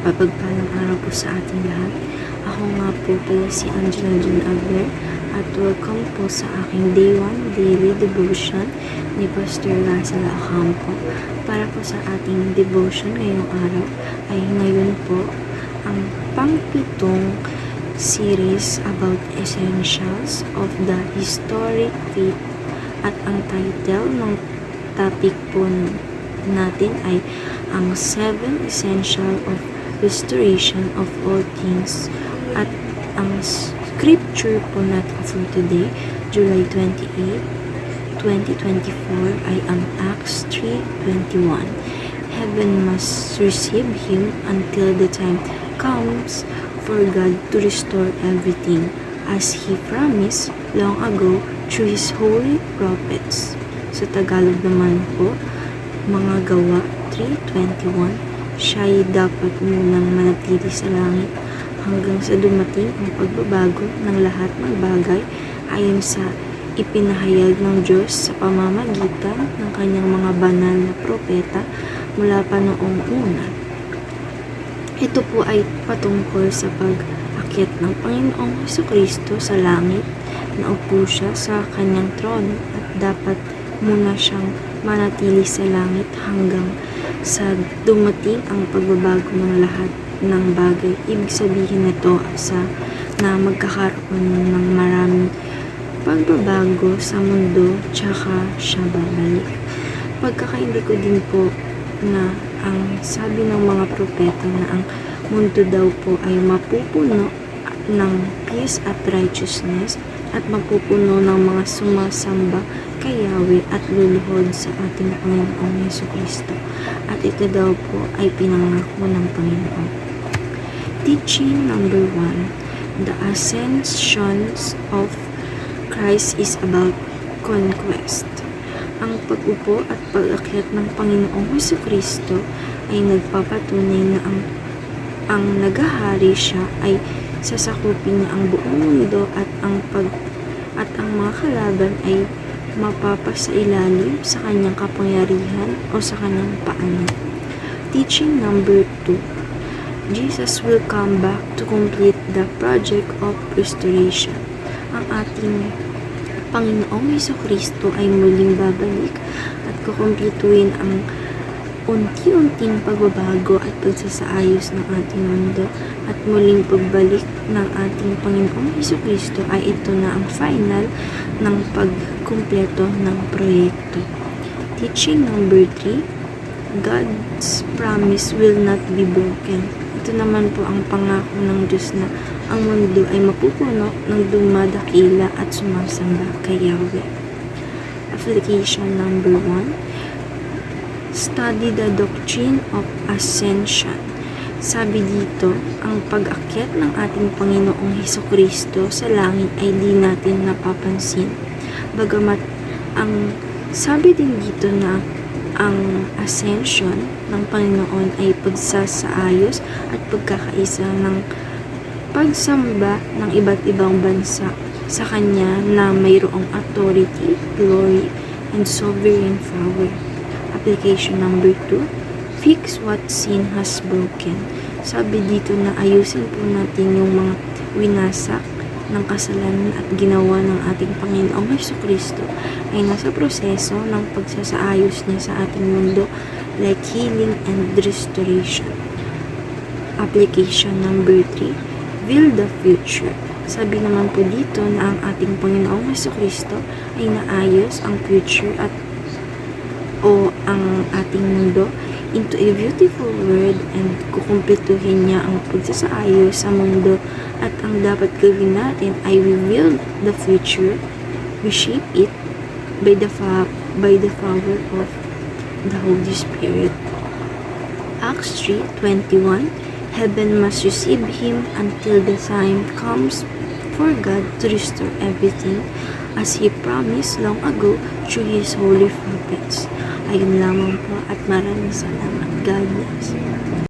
Mapagpalang araw po sa ating lahat. Ako nga po pala si Angela June Abner at welcome po sa aking Day 1 Daily Devotion ni Pastor Russell Acampo. Para po sa ating devotion ngayong araw ay ngayon po ang pang-pitong series about essentials of the historic faith at ang title ng topic po natin ay ang 7 essential of restoration of all things at ang scripture po natin for today, July 28, 2024 ay ang Acts 3:21. Heaven must receive him until the time comes for God to restore everything as He promised long ago through His holy prophets. Sa Tagalog naman po, mga Gawa 3:21, siya'y dapat munang manatili sa langit hanggang sa dumating ang pagbabago ng lahat ng bagay ayon sa ipinahayag ng Diyos sa pamamagitan ng kanyang mga banal na propeta mula pa noong una. Ito po ay patungkol sa pag-akyat ng Panginoong Jesucristo sa langit. Naupo siya sa kanyang trono at dapat muna siyang manatili sa langit hanggang sa dumating ang pagbabago ng lahat ng bagay. Ibig sabihin nito na magkakaroon ng maraming pagbabago sa mundo tsaka siya babalik. Pagkakaindi ko din po na ang sabi ng mga propeta na ang mundo daw po ay mapupuno ng peace at righteousness at mapupuno ng mga sumasamba kay Yahweh at luluhod sa ating Panginoong Jesucristo. At ito daw po ay pinangako ng Panginoon. Teaching number 1. The ascension of Christ is about conquest. Ang pag-upo at pag-akyat ng Panginoong Jesucristo ay nagpapatunay na ang naghahari siya ay sasakupin niya ang buong mundo at ang mga kalaban ay mapapasailalim sa kanyang kapangyarihan o sa kanyang paanan. Teaching number 2. Jesus will come back to complete the project of restoration. Ang ating Panginoong Jesucristo ay muling babalik at kukumpletuhin ang unti-unting pagbabago at pagsasaayos ng ating mundo at muling pagbalik ng ating Panginoong Jesucristo ay ito na ang final ng pagkumpleto ng proyekto. Teaching number 3, God's promise will not be broken. Ito naman po ang pangako ng Diyos na ang mundo ay mapupuno ng dumadakila at sumasamba kay Yahweh. Application number 1, study the doctrine of ascension. Sabi dito, ang pag-akyat ng ating Panginoong Jesucristo sa langit ay di natin napapansin. Bagamat ang sabi din dito na ang ascension ng Panginoon ay pagsasaayos at pagkakaisa ng pagsamba ng iba't ibang bansa sa Kanya na mayroong authority, glory, and sovereign power. Application number 2, fix what sin has broken. Sabi dito na ayusin po natin yung mga winasak ng kasalanan at ginawa ng ating Panginoong Jesucristo ay nasa proseso ng pagsasaayos niya sa ating mundo like healing and restoration. Application number 3, build the future. Sabi naman po dito na ang ating Panginoong Jesucristo ay naayos ang future ang ating mundo into a beautiful world and kukumpletuhin niya ang pagsasaayos sa mundo at ang dapat gawin natin ay we build the future, we shape it by the power of the Holy Spirit. Acts 3:21, heaven must receive him until the time comes for God to restore everything as He promised long ago through His holy prophets. Ayun lamang po at maraming salamat. God bless.